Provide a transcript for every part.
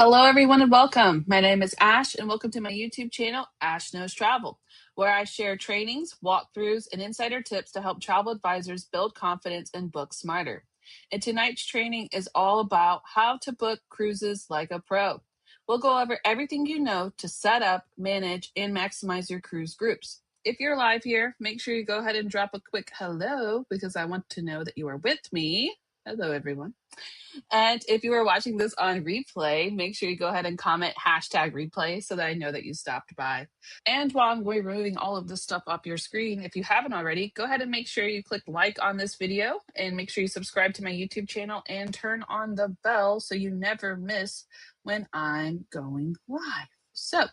Hello, everyone, and welcome. My name is Ash, and welcome to my YouTube channel, Ash Knows Travel, where I share trainings, walkthroughs, and insider tips to help travel advisors build confidence and book smarter. And tonight's training is all about how to book cruises like a pro. We'll go over everything you know to set up, manage, and maximize your cruise groups. If you're live here, make sure you go ahead and drop a quick hello because I want to know that you are with me. Hello, everyone. And if you are watching this on replay, make sure you go ahead and comment hashtag replay so that I know that you stopped by. And while I'm removing all of this stuff off your screen, if you haven't already, go ahead and make sure you click like on this video and make sure you subscribe to my YouTube channel and turn on the bell so you never miss when I'm going live. So,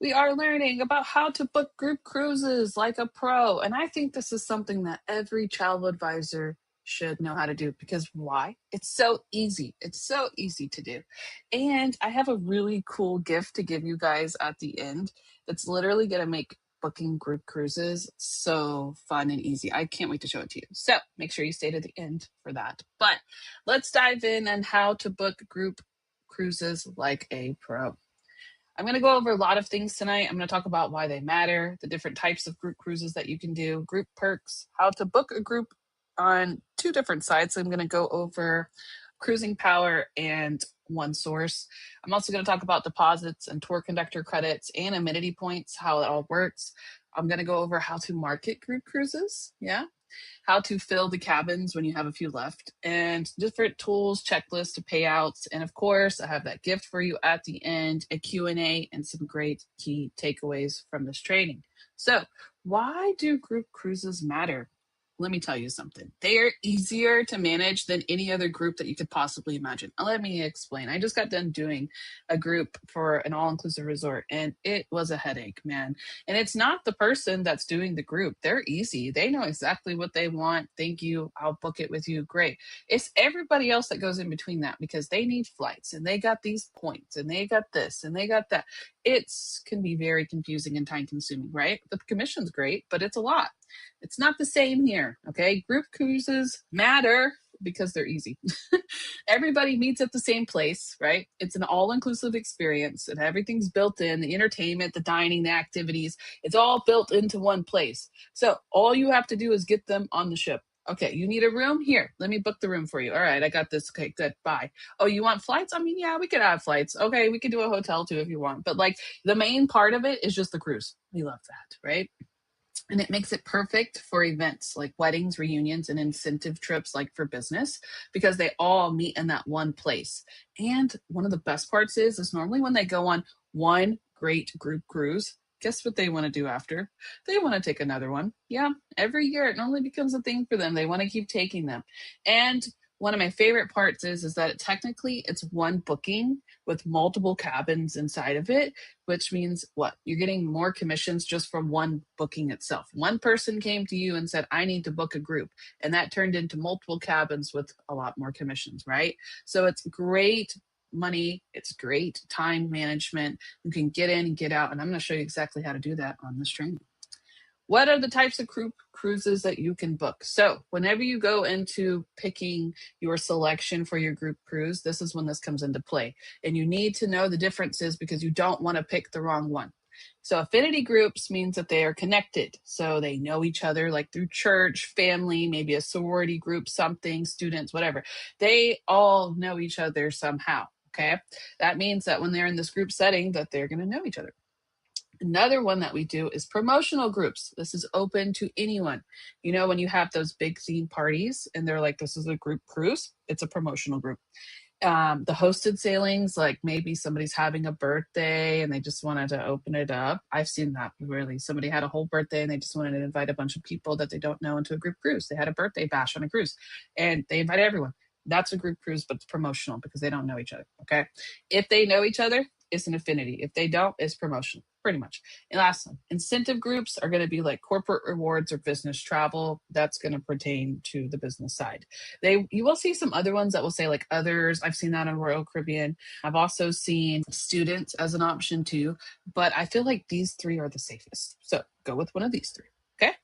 we are learning about how to book group cruises like a pro. And I think this is something that every travel advisor should know how to do because why? It's so easy. It's so easy to do. And I have a really cool gift to give you guys at the end that's literally going to make booking group cruises so fun and easy. I can't wait to show it to you. So make sure you stay to the end for that. But let's dive in on how to book group cruises like a pro. I'm going to go over a lot of things tonight. I'm going to talk about why they matter, the different types of group cruises that you can do, group perks, how to book a group on two different sites. I'm going to go over Cruising Power and One Source. I'm also going to talk about deposits and tour conductor credits and amenity points, how it all works. I'm going to go over how to market group cruises. Yeah. How to fill the cabins when you have a few left, and different tools, checklists to payouts. And of course, I have that gift for you at the end, a Q&A, and some great key takeaways from this training. So why do group cruises matter? Let me tell you something. They are easier to manage than any other group that you could possibly imagine. Let me explain. I just got done doing a group for an all-inclusive resort, and it was a headache, man. And it's not the person that's doing the group. They're easy. They know exactly what they want. Thank you. I'll book it with you. Great. It's everybody else that goes in between that because they need flights and they got these points and they got this and they got that. It's can be very confusing and time consuming, right? The commission's great, but it's a lot. It's not the same here, okay? Group cruises matter because they're easy. Everybody meets at the same place, right? It's an all-inclusive experience and everything's built in, the entertainment, the dining, the activities, it's all built into one place. So all you have to do is get them on the ship. Okay, you need a room? Here, let me book the room for you. All right, I got this. Okay, good. Bye. Oh, you want flights? I mean, yeah, we could have flights. Okay, we could do a hotel too if you want. But like the main part of it is just the cruise. We love that, right? And it makes it perfect for events like weddings, reunions, and incentive trips like for business because they all meet in that one place. And one of the best parts is normally when they go on one great group cruise, guess what they want to do after? They want to take another one. Yeah, every year it normally becomes a thing for them. They want to keep taking them. And one of my favorite parts is that technically it's one booking with multiple cabins inside of it, which means what? You're getting more commissions just from one booking itself. One person came to you and said, I need to book a group. And that turned into multiple cabins with a lot more commissions, right? So it's great money. It's great time management. You can get in and get out. And I'm going to show you exactly how to do that on this training. What are the types of group cruises that you can book? So whenever you go into picking your selection for your group cruise, this is when this comes into play. And you need to know the differences because you don't want to pick the wrong one. So affinity groups means that they are connected. So they know each other like through church, family, maybe a sorority group, something, students, whatever. They all know each other somehow. Okay. That means that when they're in this group setting that they're going to know each other. Another one that we do is promotional groups. This is open to anyone. You know, when you have those big theme parties and they're like, this is a group cruise, it's a promotional group. The hosted sailings, like maybe somebody's having a birthday and they just wanted to open it up. I've seen that really. Somebody had a whole birthday and they just wanted to invite a bunch of people that they don't know into a group cruise. They had a birthday bash on a cruise and they invited everyone. That's a group cruise, but it's promotional because they don't know each other. Okay. If they know each other, it's an affinity. If they don't, it's promotional, pretty much. And last one, incentive groups are going to be like corporate rewards or business travel. That's going to pertain to the business side. You will see some other ones that will say like others. I've seen that on Royal Caribbean. I've also seen students as an option too, but I feel like these three are the safest. So go with one of these three. Okay.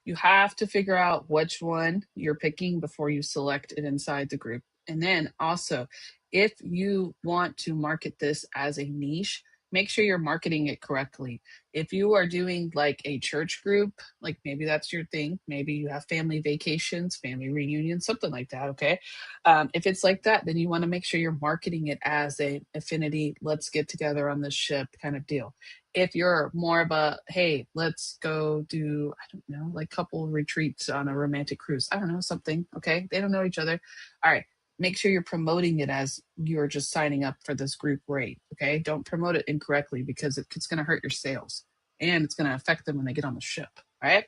You have to figure out which one you're picking before you select it inside the group. And then also, if you want to market this as a niche, make sure you're marketing it correctly. If you are doing like a church group, like maybe that's your thing, maybe you have family vacations, family reunions, something like that, okay? If it's like that, then you want to make sure you're marketing it as a affinity, let's get together on this ship kind of deal. If you're more of a, hey, let's go do, I don't know, like couple retreats on a romantic cruise, I don't know, something, okay? They don't know each other. All right, make sure you're promoting it as you're just signing up for this group rate. Okay. Don't promote it incorrectly because it's going to hurt your sales and it's going to affect them when they get on the ship. All right.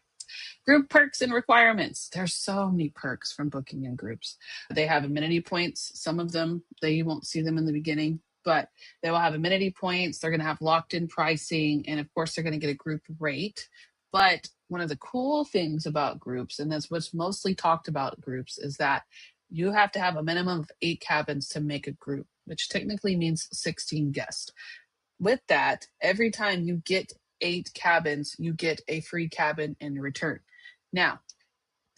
Group perks and requirements. There's so many perks from booking in groups. They have amenity points. Some of them, they won't see them in the beginning, but they will have amenity points. They're going to have locked in pricing. And of course, they're going to get a group rate. But one of the cool things about groups, and that's what's mostly talked about groups, is that you have to have a minimum of 8 cabins to make a group, which technically means 16 guests. With that, every time you get 8 cabins, you get a free cabin in return. Now,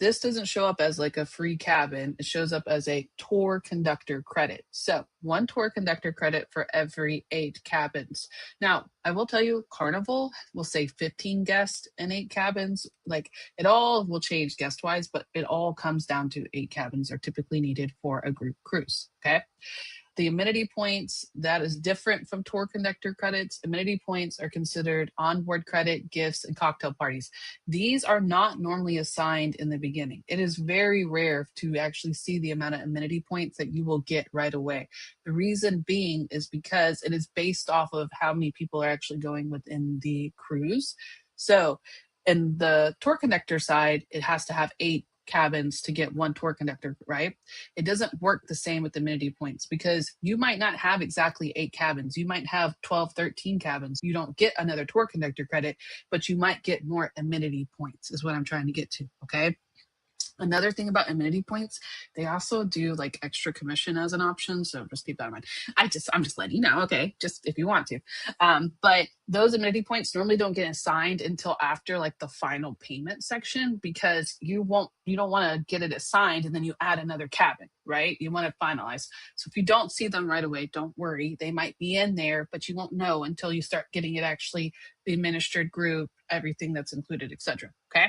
this doesn't show up as like a free cabin. It shows up as a tour conductor credit. So 1 tour conductor credit for every 8 cabins. Now, I will tell you, Carnival will say 15 guests and 8 cabins. Like it all will change guest wise, but it all comes down to 8 cabins are typically needed for a group cruise. Okay. The amenity points, that is different from tour conductor credits. Amenity points are considered onboard credit, gifts, and cocktail parties. These are not normally assigned in the beginning. It is very rare to actually see the amount of amenity points that you will get right away. The reason being is because it is based off of how many people are actually going within the cruise. So in the tour conductor side, it has to have 8 cabins to get 1 tour conductor, right? It doesn't work the same with amenity points because you might not have exactly 8 cabins. You might have 12, 13 cabins. You don't get another tour conductor credit, but you might get more amenity points is what I'm trying to get to, okay? Another thing about amenity points, they also do like extra commission as an option. So just keep that in mind. I'm just letting you know, okay, just if you want to. But those amenity points normally don't get assigned until after like the final payment section because you don't want to get it assigned and then you add another cabin, right? You want to finalize. So if you don't see them right away, don't worry. They might be in there, but you won't know until you start getting it actually the administered group, everything that's included, etc. Okay.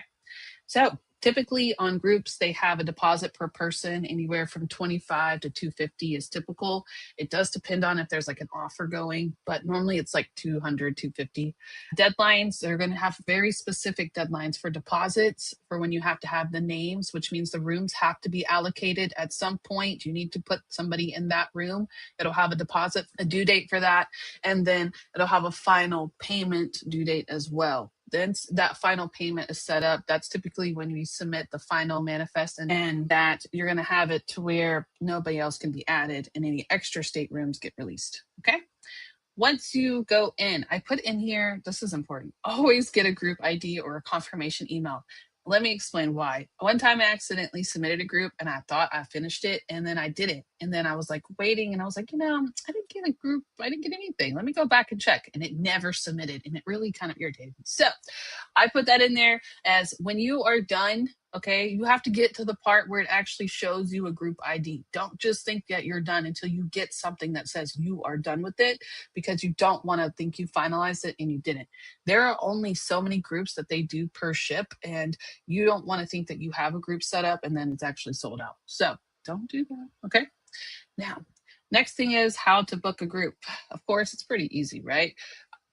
So typically on groups, they have a deposit per person, anywhere from 25 to 250 is typical. It does depend on if there's like an offer going, but normally it's like 200, 250. Deadlines, they're going to have very specific deadlines for deposits for when you have to have the names, which means the rooms have to be allocated at some point. You need to put somebody in that room. It'll have a deposit, a due date for that, and then it'll have a final payment due date as well. Then that final payment is set up. That's typically when we submit the final manifest and that you're going to have it to where nobody else can be added and any extra staterooms get released. Okay. Once you go in, I put in here, this is important, always get a group ID or a confirmation email. Let me explain why. One time I accidentally submitted a group and I thought I finished it and then I didn't. And then I was like waiting and I was like, I didn't get a group. I didn't get anything. Let me go back and check. And it never submitted and it really kind of irritated me. So I put that in there as when you are done, okay, you have to get to the part where it actually shows you a group ID. Don't just think that you're done until you get something that says you are done with it because you don't want to think you finalized it and you didn't. There are only so many groups that they do per ship, and you don't want to think that you have a group set up and then it's actually sold out. So don't do that, okay? Now, next thing is how to book a group. Of course, it's pretty easy, right?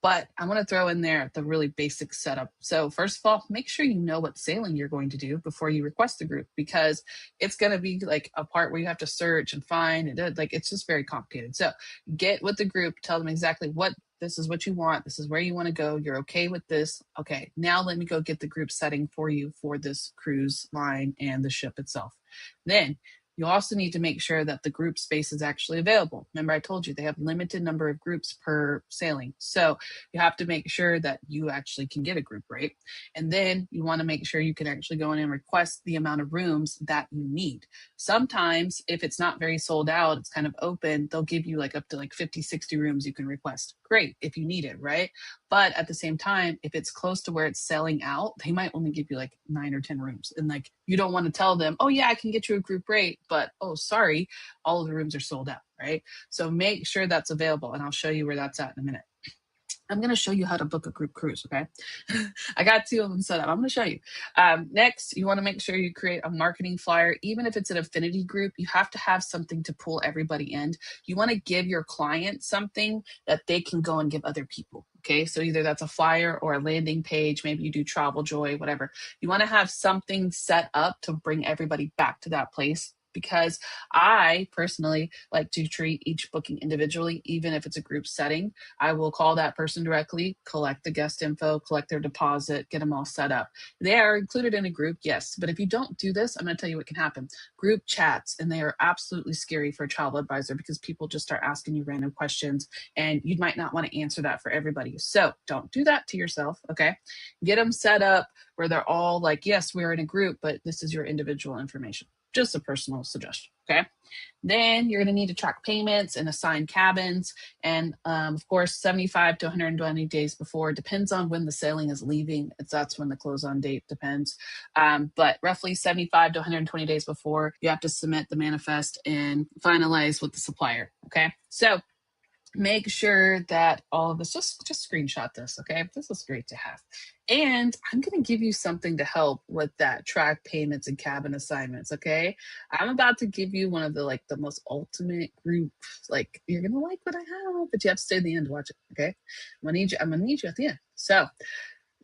But I want to throw in there the really basic setup. So first of all, make sure you know what sailing you're going to do before you request the group, because it's going to be like a part where you have to search and find and like it's just very complicated. So get with the group, tell them exactly what this is, what you want. This is where you want to go. You're okay with this. Okay, now let me go get the group setting for you for this cruise line and the ship itself. Then you also need to make sure that the group space is actually available. Remember, I told you they have limited number of groups per sailing. So you have to make sure that you actually can get a group, right? And then you want to make sure you can actually go in and request the amount of rooms that you need. Sometimes if it's not very sold out, it's kind of open, they'll give you like up to like 50, 60 rooms you can request. Great if you need it, right? But at the same time, if it's close to where it's selling out, they might only give you like 9 or 10 rooms. And like, you don't want to tell them, oh yeah, I can get you a group rate, but oh, sorry, all of the rooms are sold out, right? So make sure that's available. And I'll show you where that's at in a minute. I'm going to show you how to book a group cruise, okay? I got 2 of them set up. I'm going to show you. Next, you want to make sure you create a marketing flyer. Even if it's an affinity group, you have to have something to pull everybody in. You want to give your client something that they can go and give other people, okay? So either that's a flyer or a landing page. Maybe you do Travel Joy, whatever. You want to have something set up to bring everybody back to that place, because I personally like to treat each booking individually, even if it's a group setting. I will call that person directly, collect the guest info, collect their deposit, get them all set up. They are included in a group, yes. But if you don't do this, I'm going to tell you what can happen. Group chats, and they are absolutely scary for a travel advisor because people just start asking you random questions and you might not want to answer that for everybody. So don't do that to yourself, okay? Get them set up where they're all like, yes, we're in a group, but this is your individual information. Just a personal suggestion, okay? Then you're going to need to track payments and assign cabins. And of course, 75 to 120 days before, depends on when the sailing is leaving. That's when the close on date depends. But roughly 75 to 120 days before, you have to submit the manifest and finalize with the supplier, okay? So make sure that all of this, just screenshot this, okay? This is great to have. And I'm going to give you something to help with that track payments and cabin assignments, okay? I'm about to give you one of the most ultimate group, like you're going to like what I have, but you have to stay to the end to watch it, okay? I'm going to need you at the end. So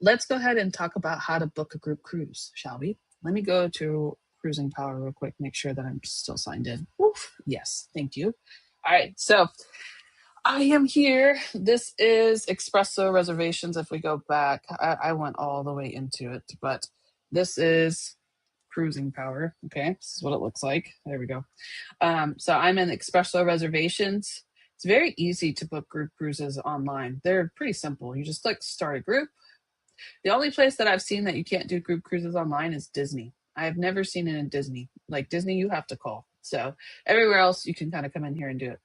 let's go ahead and talk about how to book a group cruise, shall we? Let me go to Cruising Power real quick, make sure that I'm still signed in. Oof, yes, thank you. All right, so I am here. This is Espresso Reservations. If we go back, I went all the way into it, but this is Cruising Power. Okay, this is what it looks like. There we go. So I'm in Espresso Reservations. It's very easy to book group cruises online. They're pretty simple. You just click start a group. The only place that I've seen that you can't do group cruises online is Disney. I've never seen it in Disney. Like Disney, you have to call. So everywhere else, you can kind of come in here and do it.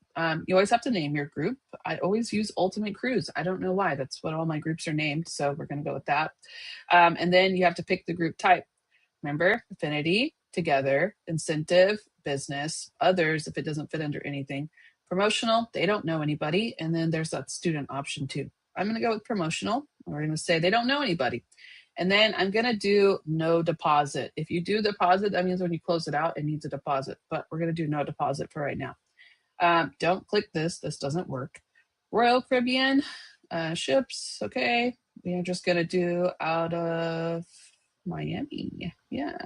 You always have to name your group. I always use Ultimate Cruise. I don't know why. That's what all my groups are named. So we're going to go with that. And then you have to pick the group type. Remember, affinity, together, incentive, business, others, if it doesn't fit under anything. Promotional, they don't know anybody. And then there's that student option too. I'm going to go with promotional. We're going to say they don't know anybody. And then I'm going to do no deposit. If you do deposit, that means when you close it out, it needs a deposit. But we're going to do no deposit for right now. Don't click this. This doesn't work. Royal Caribbean ships. Okay. We are just going to do out of Miami. Yeah.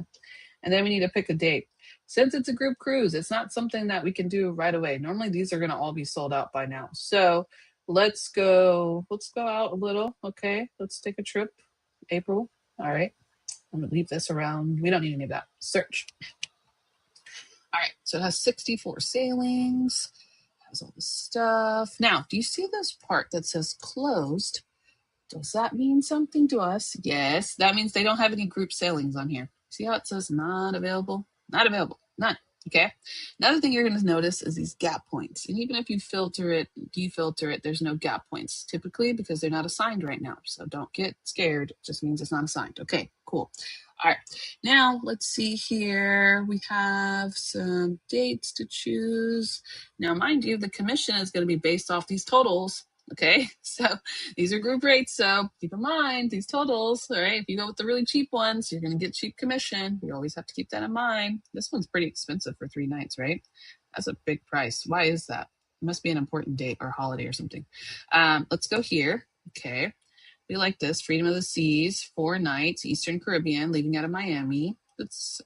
And then we need to pick a date. Since it's a group cruise, it's not something that we can do right away. Normally these are going to all be sold out by now. So let's go out a little. Okay. Let's take a trip. April. All right. I'm going to leave this around. We don't need any of that. Search. All right. So it has 64 sailings. Has all this stuff. Now, do you see this part that says closed? Does that mean something to us? Yes. That means they don't have any group sailings on here. See how it says not available? Not available. None. Okay. Another thing you're going to notice is these gap points. And even if you defilter it, there's no gap points typically because they're not assigned right now. So don't get scared. It just means it's not assigned. Okay, cool. All right. Now let's see here. We have some dates to choose. Now, mind you, the commission is going to be based off these totals. Okay, so these are group rates, so keep in mind these totals. All right, if you go with the really cheap ones, you're going to get cheap commission. You always have to keep that in mind. This one's pretty expensive for 3 nights, right? That's a big price. Why is that? It must be an important date or holiday or something. Let's go here. Okay, we like this. Freedom of the Seas, 4 nights, Eastern Caribbean, leaving out of Miami. That's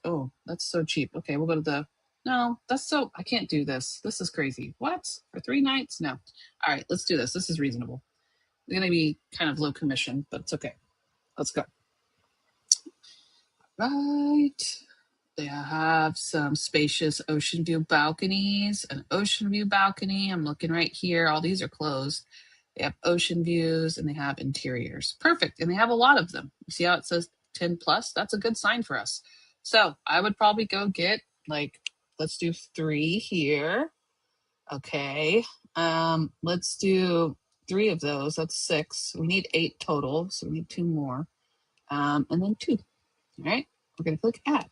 so cheap. Okay, we'll go to the. No, I can't do this. This is crazy. What? For 3 nights? No. All right, let's do this. This is reasonable. It's going to be kind of low commission, but it's okay. Let's go. Right. They have some spacious ocean view balconies, an ocean view balcony. I'm looking right here. All these are closed. They have ocean views and they have interiors. Perfect. And they have a lot of them. You see how it says 10 plus? That's a good sign for us. So I would probably go get let's do 3 here. Okay. Let's do 3 of those. That's 6. We need 8 total, so we need 2 more. And then 2. All right, we're going to click add.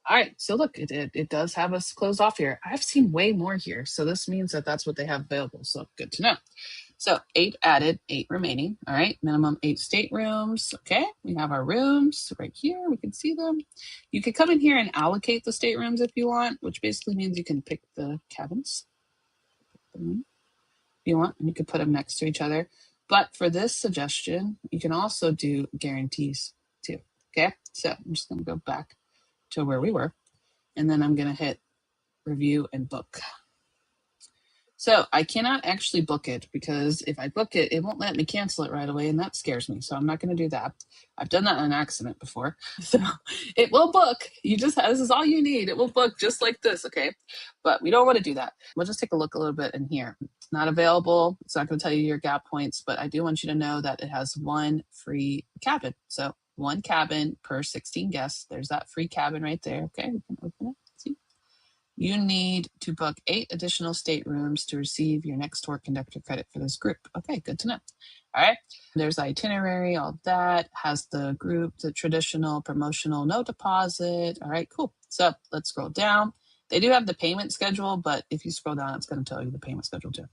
All right, so look, it does have us closed off here. I've seen way more here, so this means that that's what they have available, so good to know. So 8 added, 8 remaining. All right, minimum 8 staterooms. Okay, we have our rooms right here. We can see them. You can come in here and allocate the staterooms if you want, which basically means you can pick the cabins if you want, and you can put them next to each other. But for this suggestion, you can also do guarantees too. Okay, so I'm just going to go back to where we were, and then I'm going to hit review and book. So I cannot actually book it because if I book it, it won't let me cancel it right away, and that scares me. So I'm not going to do that. I've done that on accident before. So it will book. This is all you need. It will book just like this, okay? But we don't want to do that. We'll just take a look a little bit in here. It's not available. It's not going to tell you your gap points, but I do want you to know that it has 1 free cabin. So 1 cabin per 16 guests. There's that free cabin right there. Okay, we can open it. See? You need to book 8 additional staterooms to receive your next tour conductor credit for this group. Okay, good to know. All right, there's the itinerary, all that, has the group, the traditional promotional no deposit. All right, cool. So let's scroll down. They do have the payment schedule, but if you scroll down, it's going to tell you the payment schedule too.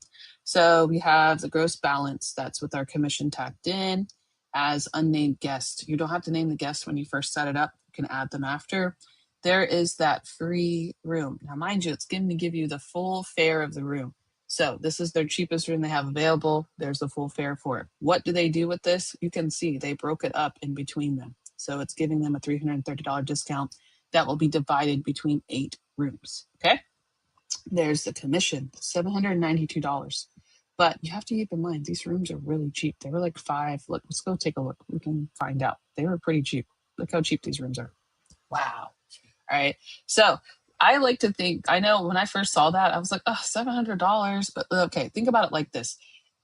So we have the gross balance that's with our commission tacked in as unnamed guest. You don't have to name the guest when you first set it up. You can add them after. There is that free room. Now, mind you, it's going to give you the full fare of the room. So this is their cheapest room they have available. There's the full fare for it. What do they do with this? You can see they broke it up in between them. So it's giving them a $330 discount that will be divided between 8 rooms. Okay. There's the commission, $792. But you have to keep in mind, these rooms are really cheap. They were like 5. Look, let's go take a look. We can find out. They were pretty cheap. Look how cheap these rooms are. Wow. All right. So I like to think, I know when I first saw that, I was like, oh, $700. But okay, think about it like this.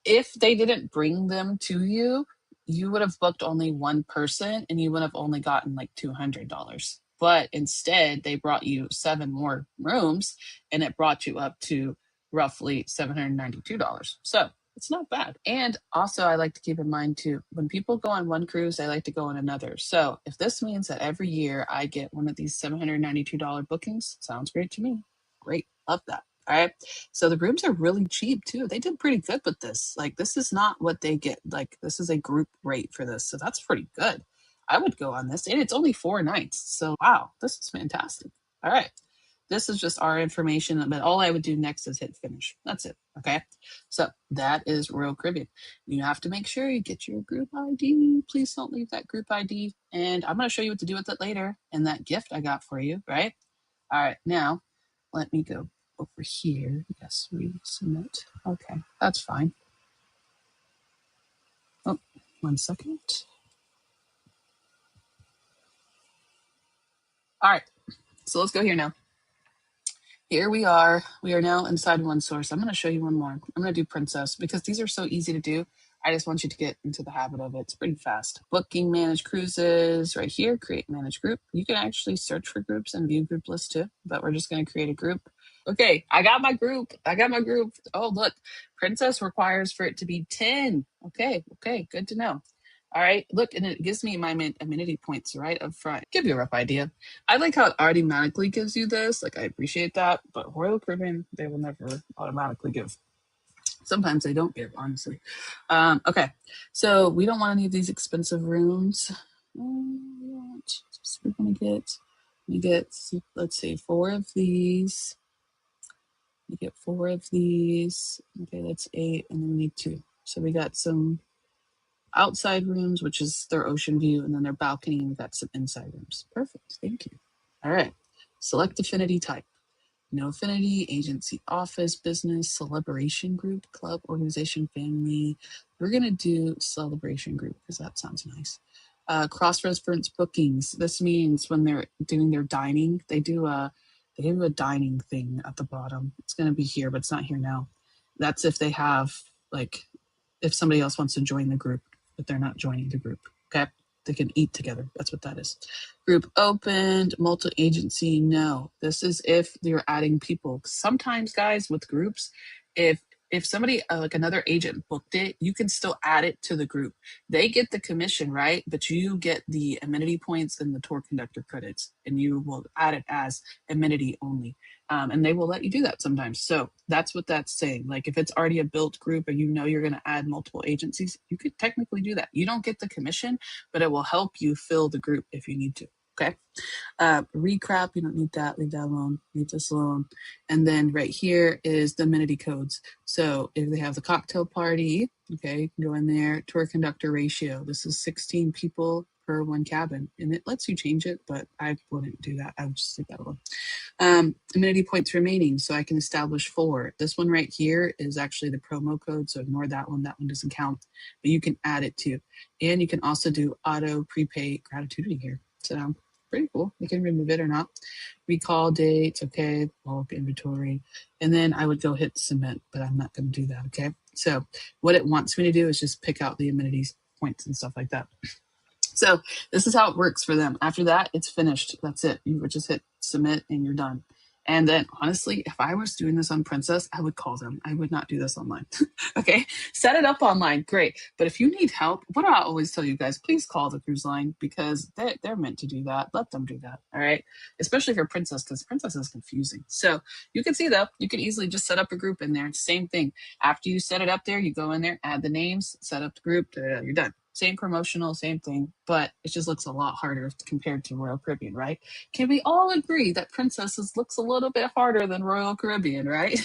If they didn't bring them to you, you would have booked only 1 person and you would have only gotten like $200. But instead, they brought you 7 more rooms and it brought you up to roughly $792. So it's not bad. And also, I like to keep in mind too, when people go on one cruise, they like to go on another. So if this means that every year I get one of these $792 bookings, sounds great to me. Great. Love that. All right. So the rooms are really cheap too. They did pretty good with this. Like, this is not what they get. Like, this is a group rate for this. So that's pretty good. I would go on this. And it's only 4 nights. So wow, this is fantastic. All right. This is just our information, but all I would do next is hit finish. That's it. Okay. So that is Royal Caribbean. You have to make sure you get your group ID. Please don't leave that group ID. And I'm going to show you what to do with it later and that gift I got for you. Right. All right. Now let me go over here. Yes, resubmit. Okay. That's fine. Oh, 1 second. All right. So let's go here now. Here we are. We are now inside one source. I'm going to show you one more. I'm going to do Princess because these are so easy to do. I just want you to get into the habit of it. It's pretty fast. Booking managed cruises right here. Create managed group. You can actually search for groups and view group lists too, but we're just going to create a group. Okay, I got my group. Oh, look. Princess requires for it to be 10. Okay, good to know. All right, look, and it gives me my amenity points right up front. Give you a rough idea. I like how it automatically gives you this. Like, I appreciate that, but Royal Caribbean, they will never automatically give. Sometimes they don't give, honestly. Okay, so we don't want any of these expensive rooms. So we're gonna get, let's see, 4 of these. We get 4 of these. Okay, that's 8, and then we need 2. So we got some outside rooms, which is their ocean view, and then their balcony, and we've got some inside rooms. Perfect. Thank you. All right. Select affinity type. No affinity, agency, office, business, celebration group, club, organization, family. We're going to do celebration group because that sounds nice. Cross-reference bookings. This means when they're doing their dining, they do a dining thing at the bottom. It's going to be here, but it's not here now. That's if they have, like, if somebody else wants to join the group, but they're not joining the group. Okay. They can eat together. That's what that is. Group opened, multi-agency. No, this is if you're adding people. Sometimes, guys, with groups, if if somebody like another agent booked it, you can still add it to the group. They get the commission, right? But you get the amenity points and the tour conductor credits, and you will add it as amenity only. And they will let you do that sometimes. So that's what that's saying. Like if it's already a built group and you know you're going to add multiple agencies, you could technically do that. You don't get the commission, but it will help you fill the group if you need to. Okay. Recrap, you don't need that, leave that alone, leave this alone. And then right here is the amenity codes. So if they have the cocktail party, okay, you can go in there, tour conductor ratio. This is 16 people per one cabin, and it lets you change it, but I wouldn't do that. I would just leave that alone. Amenity points remaining, so I can establish 4. This one right here is actually the promo code, so ignore that one. That one doesn't count, but you can add it too. And you can also do auto prepay gratuity here. So pretty cool. You can remove it or not. Recall dates, okay, bulk inventory. And then I would go hit submit, but I'm not going to do that, okay? So what it wants me to do is just pick out the amenities points and stuff like that. So this is how it works for them. After that, it's finished. That's it. You would just hit submit and you're done. And then honestly, if I was doing this on Princess, I would call them. I would not do this online. Okay. Set it up online. Great. But if you need help, what do I always tell you guys? Please call the cruise line because they're meant to do that. Let them do that. All right. Especially if you're Princess, because Princess is confusing. So you can see though, you can easily just set up a group in there. Same thing. After you set it up there, you go in there, add the names, set up the group, you're done. Same promotional, same thing, but it just looks a lot harder compared to Royal Caribbean, right? Can we all agree that Princesses looks a little bit harder than Royal Caribbean, right?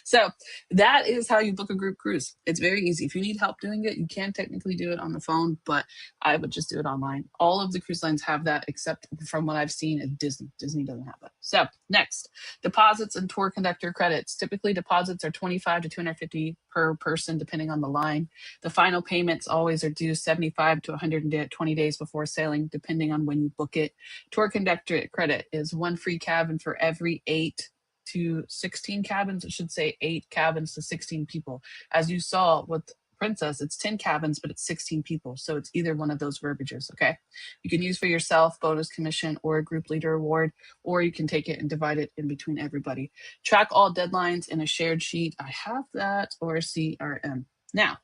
So that is how you book a group cruise. It's very easy. If you need help doing it, you can technically do it on the phone, but I would just do it online. All of the cruise lines have that, except from what I've seen at Disney. Disney doesn't have that. So next, deposits and tour conductor credits. Typically deposits are $25 to $250 per person, depending on the line. The final payments always are due 75 to 120 days before sailing, depending on when you book it. Tour conductor credit is 1 free cabin for every 8 to 16 cabins. It should say 8 cabins to 16 people. As you saw with Princess, it's 10 cabins, but it's 16 people. So it's either one of those verbiages, okay? You can use for yourself, bonus commission, or a group leader award, or you can take it and divide it in between everybody. Track all deadlines in a shared sheet. I have that, or CRM. Now,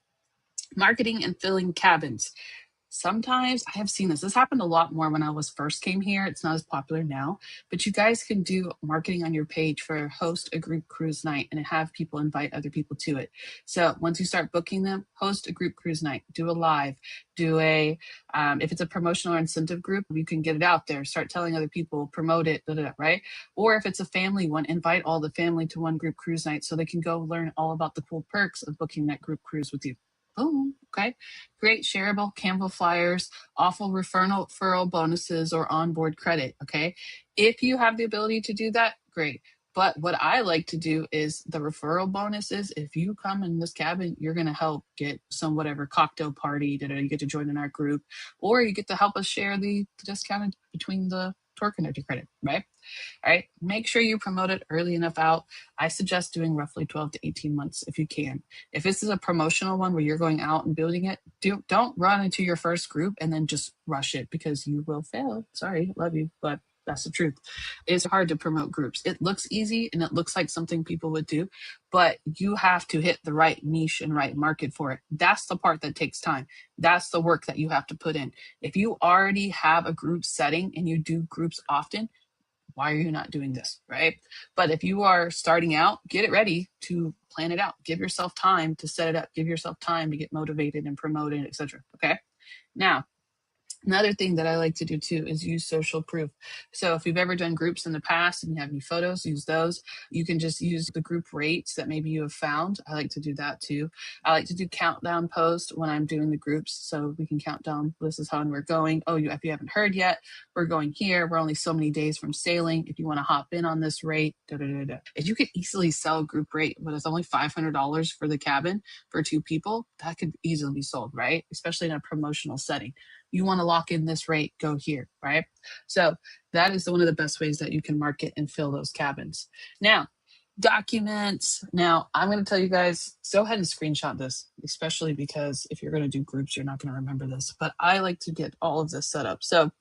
marketing and filling cabins. Sometimes I have seen this. This happened a lot more when I was first came here. It's not as popular now, but you guys can do marketing on your page for host a group cruise night and have people invite other people to it. So once you start booking them, host a group cruise night, do a live, do a, if it's a promotional or incentive group, you can get it out there, start telling other people, promote it, right? Or if it's a family one, invite all the family to one group cruise night so they can go learn all about the cool perks of booking that group cruise with you. Boom. Okay. Great shareable Canva flyers, awful referral bonuses, or onboard credit. Okay. If you have the ability to do that, great. But what I like to do is the referral bonuses. If you come in this cabin, you're going to help get some whatever cocktail party that you get to join in our group, or you get to help us share the discounted between the tour conductor credit, right? All right. Make sure you promote it early enough out. I suggest doing roughly 12 to 18 months if you can. If this is a promotional one where you're going out and building it, don't run into your first group and then just rush it because you will fail. Sorry, love you, but that's the truth. It's hard to promote groups. It looks easy and it looks like something people would do, but you have to hit the right niche and right market for it. That's the part that takes time. That's the work that you have to put in. If you already have a group setting and you do groups often, why are you not doing this, right? But if you are starting out, get it ready to plan it out. Give yourself time to set it up. Give yourself time to get motivated and promoted, etc. Okay. Now, another thing that I like to do too is use social proof. So if you've ever done groups in the past and you have any photos, use those. You can just use the group rates that maybe you have found. I like to do that too. I like to do countdown posts when I'm doing the groups so we can count down. This is how we're going. Oh, if you haven't heard yet, we're going here. We're only so many days from sailing. If you want to hop in on this rate, If you could easily sell a group rate, but it's only $500 for the cabin for 2 people, that could easily be sold, right? Especially in a promotional setting. You want to lock in this rate, go here, right? So that is one of the best ways that you can market and fill those cabins. Now, documents. Now, I'm going to tell you guys, go ahead and screenshot this, especially because if you're going to do groups, you're not going to remember this. But I like to get all of this set up. So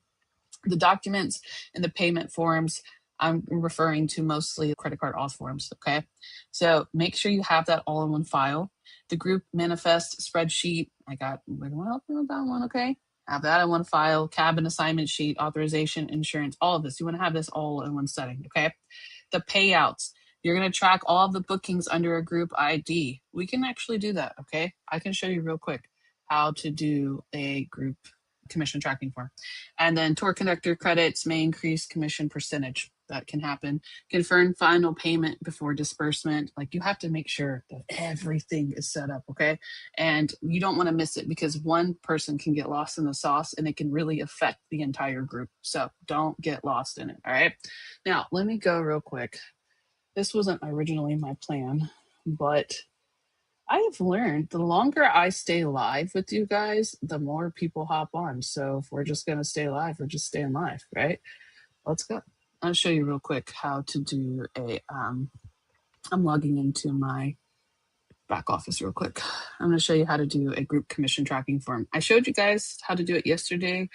the documents and the payment forms, I'm referring to mostly credit card auth forms, okay? So make sure you have that all in one file. The group manifest spreadsheet, we're gonna help you with that one, okay? Have that in one file, cabin assignment sheet, authorization, insurance, all of this. You wanna have this all in one setting, okay? The payouts, you're gonna track all of the bookings under a group ID. We can actually do that, okay? I can show you real quick how to do a group commission tracking form. And then tour conductor credits may increase commission percentage. That can happen. Confirm final payment before disbursement. Like you have to make sure that everything is set up, okay? And you don't want to miss it because one person can get lost in the sauce and it can really affect the entire group. So don't get lost in it, all right? Now, let me go real quick. This wasn't originally my plan, but I have learned the longer I stay live with you guys, the more people hop on. So if we're just going to stay live, we're just staying live, right? Let's go. I'll show you real quick how to do I'm logging into my back office real quick. I'm going to show you how to do a group commission tracking form. I showed you guys how to do it yesterday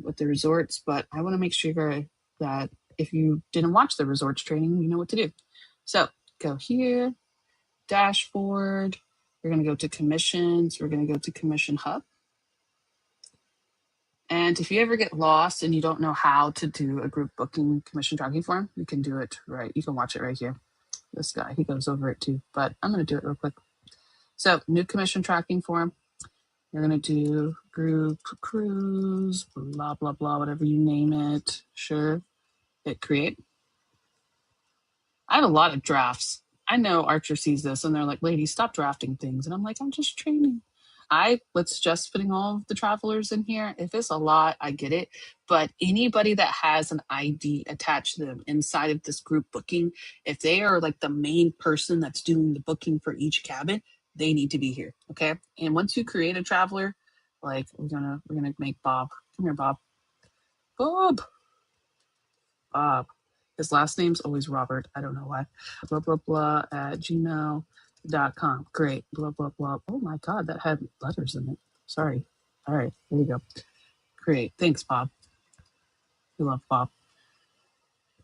with the resorts, but I want to make sure that if you didn't watch the resorts training, you know what to do. So go here, dashboard. We're going to go to commissions. We're going to go to commission hub. And if you ever get lost and you don't know how to do a group booking commission tracking form, you can do it right. You can watch it right here. This guy, he goes over it too, but I'm going to do it real quick. So new commission tracking form. You're going to do group cruise, blah, blah, blah, whatever you name it. Sure. Hit create. I have a lot of drafts. I know Archer sees this and they're like, lady, stop drafting things. And I'm like, I'm just training. I was just putting all of the travelers in here. If it's a lot, I get it. But anybody that has an ID attached to them inside of this group booking, if they are like the main person that's doing the booking for each cabin, they need to be here. Okay. And once you create a traveler, like we're gonna make Bob. Come here, Bob. Bob. Bob. His last name's always Robert. I don't know why. Blah, blah, blah at gmail.com. Great. Blah, blah, blah. Oh my God, that had letters in it. Sorry. All right, here we go. Great. Thanks, Bob. We love Bob.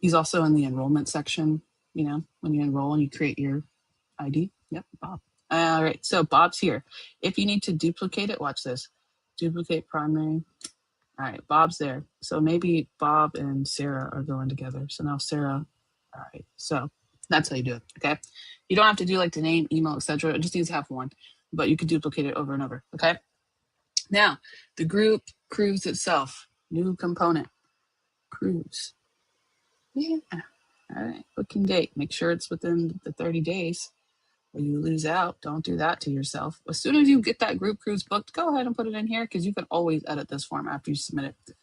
He's also in the enrollment section, you know, when you enroll and you create your ID. Yep, Bob. All right, so Bob's here. If you need to duplicate it, watch this. Duplicate primary. All right, Bob's there. So maybe Bob and Sarah are going together. So now Sarah, all right. So that's how you do it, okay? You don't have to do like the name, email, etc. It just needs to have one, but you could duplicate it over and over, okay? Now, the group cruise itself, new component, cruise. Yeah, all right, booking date. Make sure it's within the 30 days or you lose out. Don't do that to yourself. As soon as you get that group cruise booked, go ahead and put it in here because you can always edit this form after you submit it.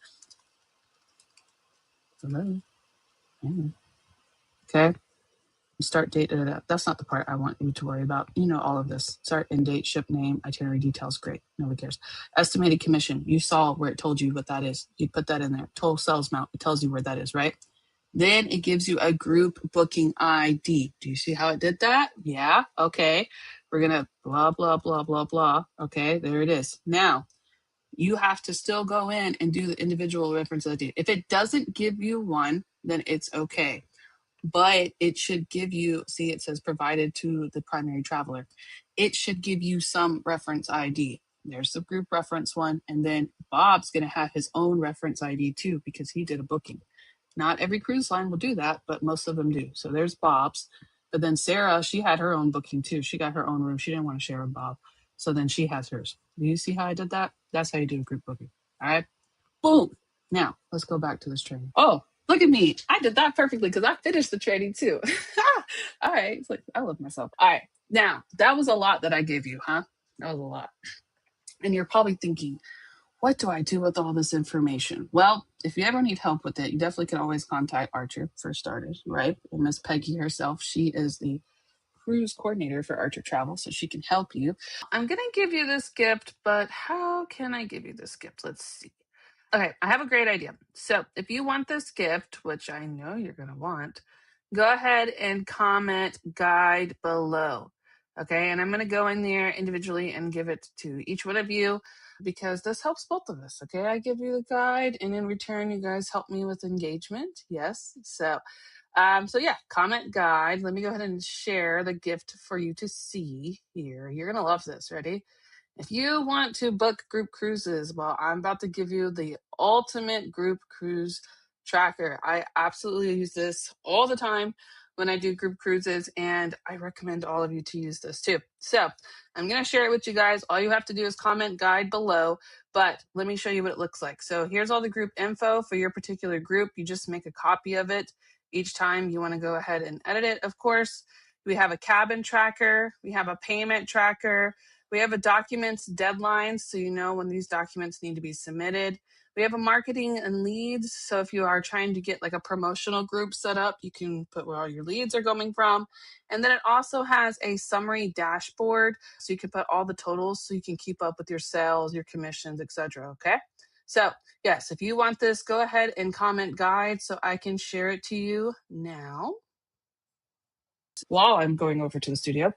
Hello. Okay. Start date. That's not the part I want you to worry about. You know all of this. Start, end date, ship name, itinerary details. Great. Nobody cares. Estimated commission. You saw where it told you what that is. You put that in there. Total sales amount. It tells you where that is, right? Then it gives you a group booking ID. Do you see how it did that? Yeah. Okay. We're going to blah, blah, blah, blah, blah. Okay. There it is. Now, you have to still go in and do the individual reference ID. If it doesn't give you one, then it's okay. But it should give you, see, it says provided to the primary traveler. It should give you some reference ID. There's the group reference one. And then Bob's going to have his own reference ID too, because he did a booking. Not every cruise line will do that, but most of them do. So there's Bob's. But then Sarah, she had her own booking too. She got her own room. She didn't want to share with Bob. So then she has hers. Do you see how I did that? That's how you do a group booking. All right. Boom. Now let's go back to this training. Oh, look at me. I did that perfectly because I finished the training too. All right. It's like, I love myself. All right. Now that was a lot that I gave you, huh? That was a lot. And you're probably thinking, what do I do with all this information? Well, if you ever need help with it, you definitely can always contact Archer for starters, right? And Miss Peggy herself, she is the cruise coordinator for Archer Travel, so she can help you. I'm going to give you this gift, but how can I give you this gift? Let's see. Okay, I have a great idea. So if you want this gift, which I know you're going to want, go ahead and comment guide below. Okay, and I'm going to go in there individually and give it to each one of you. because this helps both of us. Okay, I give you the guide, and in return, you guys help me with engagement. Yes, so yeah, comment guide. Let me go ahead and share the gift for you to see here. You're gonna love this. Ready? If you want to book group cruises, well, I'm about to give you the ultimate group cruise tracker. I absolutely use this all the time when I do group cruises, and I recommend all of you to use this too. So I'm going to share it with you guys. All you have to do is comment guide below, but let me show you what it looks like. So here's all the group info for your particular group. You just make a copy of it each time you want to go ahead and edit it, of course. We have a cabin tracker. We have a payment tracker. We have a documents deadline, so you know when these documents need to be submitted. We have a marketing and leads. So if you are trying to get like a promotional group set up, you can put where all your leads are coming from. And then it also has a summary dashboard. So you can put all the totals so you can keep up with your sales, your commissions, etc. Okay. So yes, if you want this, go ahead and comment guide so I can share it to you now. While I'm going over to the studio,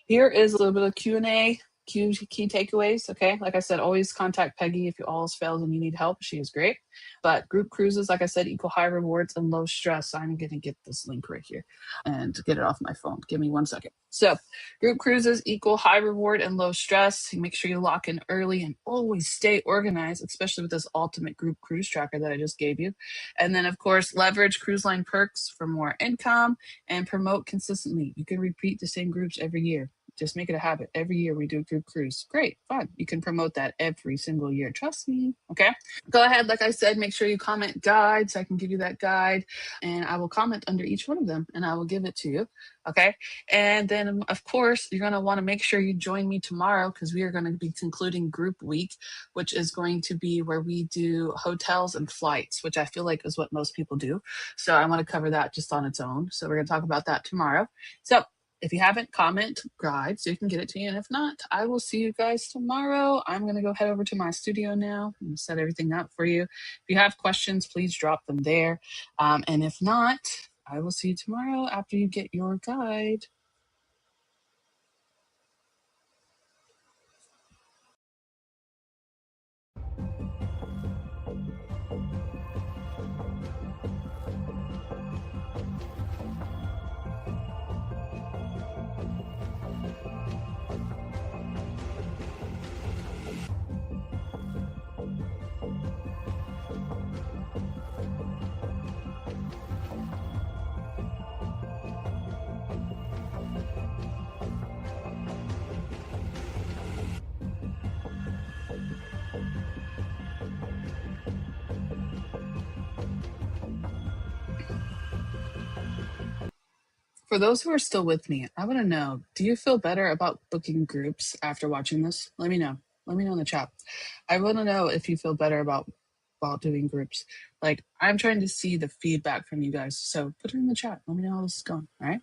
here is a little bit of Q&A, key takeaways. Okay, like I said, always contact Peggy if you always failed and you need help. She is great. But group cruises, like I said, equal high rewards and low stress. I'm going to get this link right here and get it off my phone. Give me 1 second. So group cruises equal high reward and low stress. You make sure you lock in early and always stay organized, especially with this ultimate group cruise tracker that I just gave you. And then, of course, leverage cruise line perks for more income and promote consistently. You can repeat the same groups every year. Just make it a habit. Every year we do a group cruise. Great, fun. You can promote that every single year. Trust me. Okay. Go ahead. Like I said, make sure you comment guide so I can give you that guide. And I will comment under each one of them and I will give it to you. Okay. And then, of course, you're going to want to make sure you join me tomorrow because we are going to be concluding group week, which is going to be where we do hotels and flights, which I feel like is what most people do. So I want to cover that just on its own. So we're going to talk about that tomorrow. So if you haven't, comment guide so you can get it to you. And if not, I will see you guys tomorrow. I'm going to go head over to my studio now and set everything up for you. If you have questions, please drop them there. And if not, I will see you tomorrow after you get your guide. For those who are still with me, I want to know, do you feel better about booking groups after watching this? Let me know. Let me know in the chat. I want to know if you feel better about doing groups. Like, I'm trying to see the feedback from you guys. So put it in the chat. Let me know how this is going. All right.